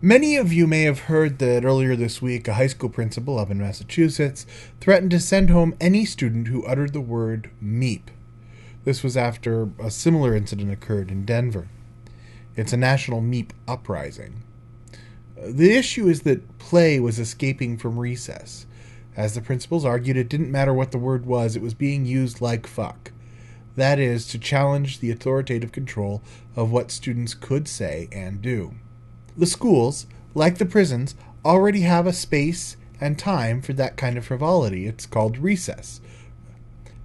Many of you may have heard that earlier this week a high school principal up in Massachusetts threatened to send home any student who uttered the word meep. This was after a similar incident occurred in Denver. It's a national meep uprising. The issue is that play was escaping from recess. As the principals argued, it didn't matter what the word was, it was being used like fuck. That is, to challenge the authoritative control of what students could say and do. The schools, like the prisons, already have a space and time for that kind of frivolity. It's called recess.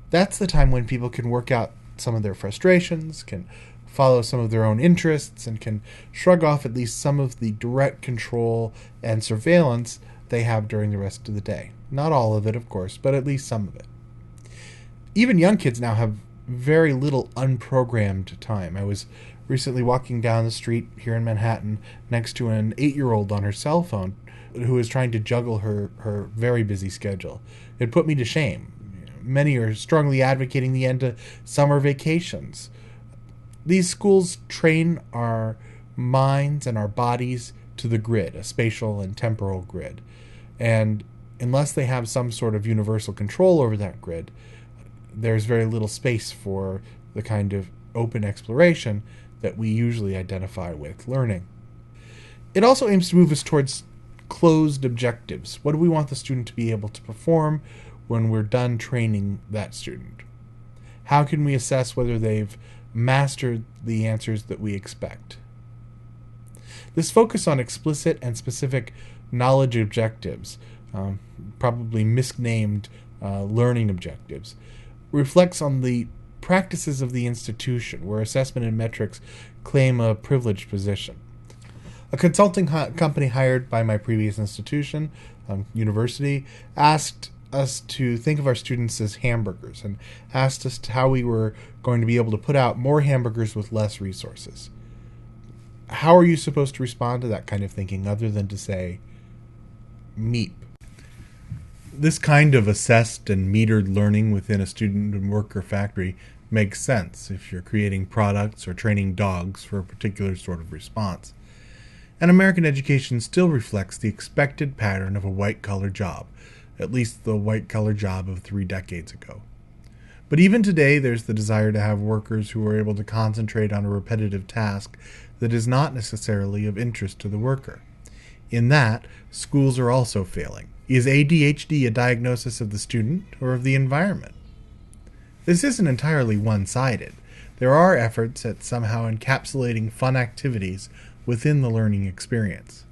That's the time when people can work out some of their frustrations, can follow some of their own interests, and can shrug off at least some of the direct control and surveillance they have during the rest of the day. Not all of it, of course, but at least some of it. Even young kids now have very little unprogrammed time. I was recently walking down the street here in Manhattan next to an 8-year-old on her cell phone who was trying to juggle her very busy schedule. It put me to shame. Many are strongly advocating the end of summer vacations. These schools train our minds and our bodies to the grid, a spatial and temporal grid. And unless they have some sort of universal control over that grid, there's very little space for the kind of open exploration that we usually identify with learning. It also aims to move us towards closed objectives. What do we want the student to be able to perform when we're done training that student? How can we assess whether they've mastered the answers that we expect? This focus on explicit and specific knowledge objectives, probably misnamed learning objectives, reflects on the practices of the institution, where assessment and metrics claim a privileged position. A consulting company hired by my previous institution, university, asked us to think of our students as hamburgers and asked us how we were going to be able to put out more hamburgers with less resources. How are you supposed to respond to that kind of thinking other than to say, meep? This kind of assessed and metered learning within a student and worker factory makes sense if you're creating products or training dogs for a particular sort of response. And American education still reflects the expected pattern of a white-collar job, at least the white-collar job of 3 decades ago. But even today, there's the desire to have workers who are able to concentrate on a repetitive task that is not necessarily of interest to the worker. In that, schools are also failing. Is ADHD a diagnosis of the student or of the environment? This isn't entirely one-sided. There are efforts at somehow encapsulating fun activities within the learning experience.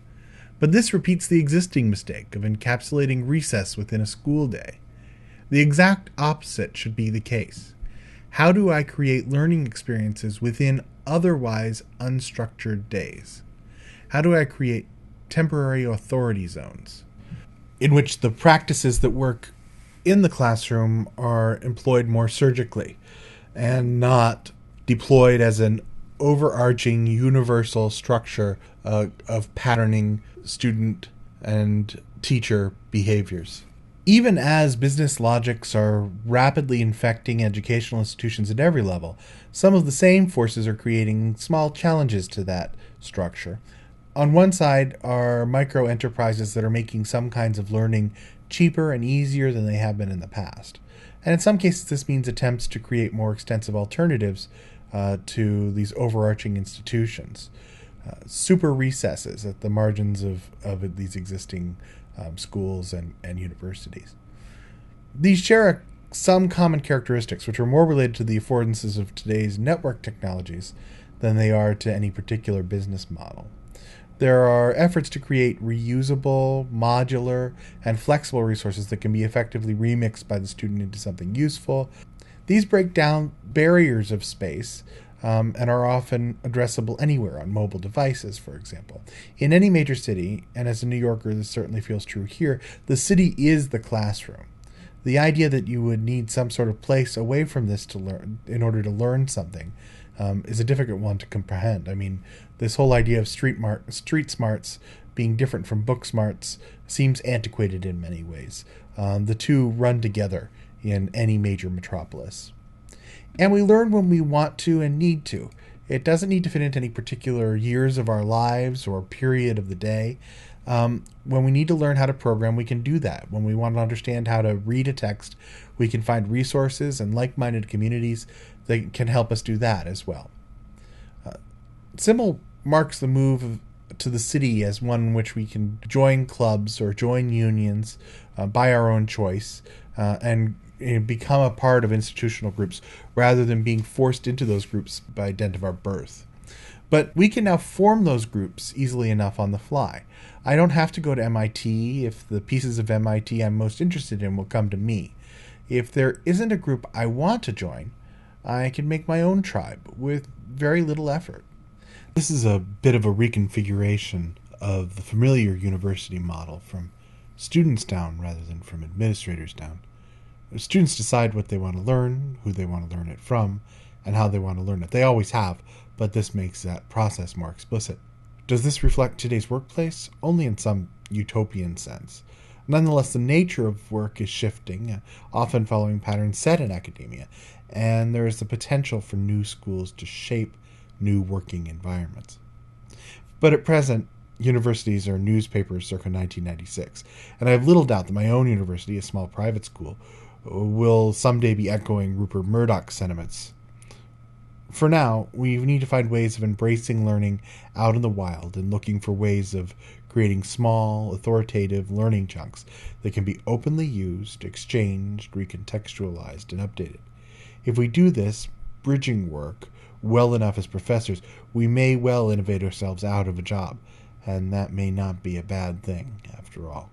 But this repeats the existing mistake of encapsulating recess within a school day. The exact opposite should be the case. How do I create learning experiences within otherwise unstructured days? How do I create temporary authority zones in which the practices that work in the classroom are employed more surgically and not deployed as an overarching universal structure of patterning student and teacher behaviors? Even as business logics are rapidly infecting educational institutions at every level, some of the same forces are creating small challenges to that structure. On one side are micro enterprises that are making some kinds of learning cheaper and easier than they have been in the past. And in some cases, this means attempts to create more extensive alternatives to these overarching institutions. Super recesses at the margins of these existing schools and universities. These share some common characteristics, which are more related to the affordances of today's network technologies than they are to any particular business model. There are efforts to create reusable, modular, and flexible resources that can be effectively remixed by the student into something useful. These break down barriers of space and are often addressable anywhere on mobile devices, for example. In any major city, and as a New Yorker this certainly feels true here, the city is the classroom. The idea that you would need some sort of place away from this to learn in order to learn something is a difficult one to comprehend. I mean, this whole idea of street smarts being different from book smarts seems antiquated in many ways. The two run together in any major metropolis. And we learn when we want to and need to. It doesn't need to fit into any particular years of our lives or period of the day. When we need to learn how to program, we can do that. When we want to understand how to read a text, we can find resources and like minded communities that can help us do that as well. Symbol marks the move to the city as one in which we can join clubs or join unions by our own choice and become a part of institutional groups rather than being forced into those groups by dint of our birth. But we can now form those groups easily enough on the fly. I don't have to go to MIT if the pieces of MIT I'm most interested in will come to me. If there isn't a group I want to join, I can make my own tribe with very little effort. This is a bit of a reconfiguration of the familiar university model from students down rather than from administrators down. Students decide what they want to learn, who they want to learn it from, and how they want to learn it. They always have, but this makes that process more explicit. Does this reflect today's workplace? Only in some utopian sense. Nonetheless, the nature of work is shifting, often following patterns set in academia, and there is the potential for new schools to shape new working environments. But at present, universities are newspapers circa 1996, and I have little doubt that my own university, a small private school, will someday be echoing Rupert Murdoch's sentiments. For now, we need to find ways of embracing learning out in the wild and looking for ways of creating small, authoritative learning chunks that can be openly used, exchanged, recontextualized, and updated. If we do this bridging work well enough as professors, we may well innovate ourselves out of a job, and that may not be a bad thing after all.